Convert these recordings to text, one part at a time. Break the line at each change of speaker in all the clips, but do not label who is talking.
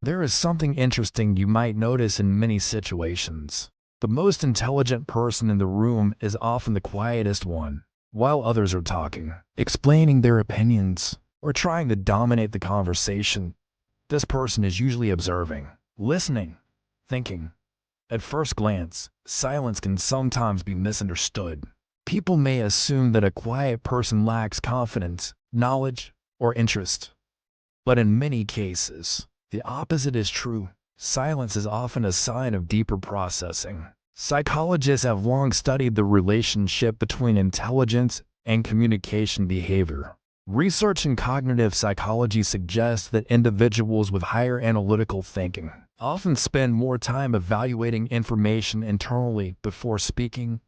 There is something interesting you might notice in many situations. The most intelligent person in the room is often the quietest one, while others are talking, explaining their opinions, or trying to dominate the conversation. This person is usually observing, listening, thinking. At first glance, silence can sometimes be misunderstood. People may assume that a quiet person lacks confidence, knowledge, or interest. But in many cases, the opposite is true. Silence is often a sign of deeper processing. Psychologists have long studied the relationship between intelligence and communication behavior. Research in cognitive psychology suggests that individuals with higher analytical thinking often spend more time evaluating information internally before speaking,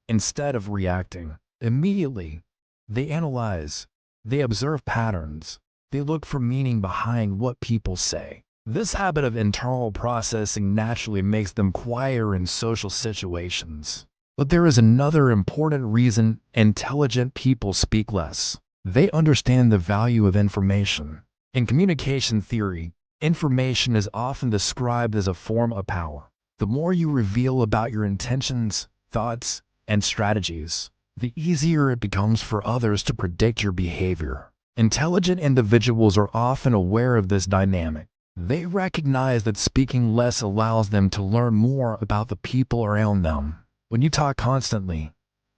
instead of reacting immediately. They analyze, they observe patterns, they look for meaning behind what people say. This habit of internal processing naturally makes them quieter in social situations. But there is another important reason intelligent people speak less. They understand the value of information. In communication theory, information is often described as a form of power. The more you reveal about your intentions, thoughts, and strategies, the easier it becomes for others to predict your behavior. Intelligent individuals are often aware of this dynamic. They recognize that speaking less allows them to learn more about the people around them. When you talk constantly,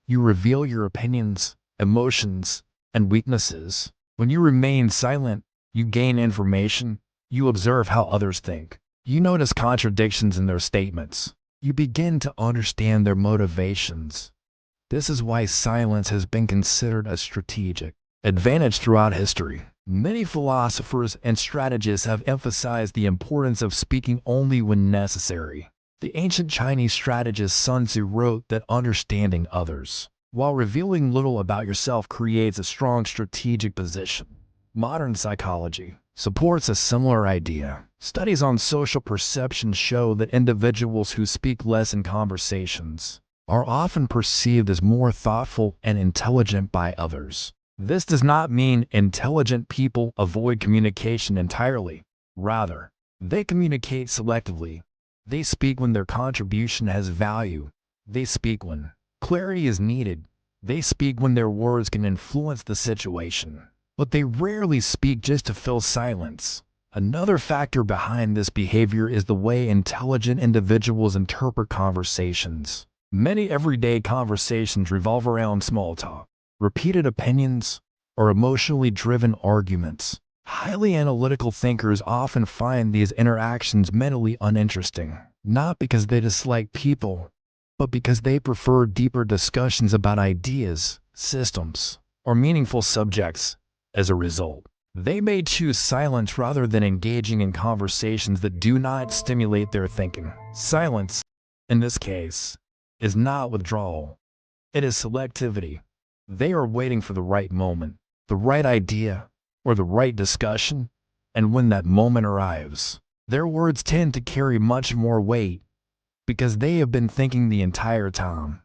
you reveal your opinions, emotions, and weaknesses. When you remain silent, you gain information, you observe how others think. You notice contradictions in their statements. You begin to understand their motivations. This is why silence has been considered a strategic advantage throughout history. Many philosophers and strategists have emphasized the importance of speaking only when necessary. The ancient Chinese strategist Sun Tzu wrote that understanding others, while revealing little about yourself, creates a strong strategic position. Modern psychology supports a similar idea. Studies on social perception show that individuals who speak less in conversations are often perceived as more thoughtful and intelligent by others. This does not mean intelligent people avoid communication entirely. Rather, they communicate selectively. They speak when their contribution has value. They speak when clarity is needed. They speak when their words can influence the situation. But they rarely speak just to fill silence. Another factor behind this behavior is the way intelligent individuals interpret conversations. Many everyday conversations revolve around small talk, repeated opinions, or emotionally driven arguments. Highly analytical thinkers often find these interactions mentally uninteresting, not because they dislike people, but because they prefer deeper discussions about ideas, systems, or meaningful subjects. As a result, they may choose silence rather than engaging in conversations that do not stimulate their thinking. Silence, in this case, is not withdrawal. It is selectivity. They are waiting for the right moment, the right idea, or the right discussion, and when that moment arrives, their words tend to carry much more weight because they have been thinking the entire time.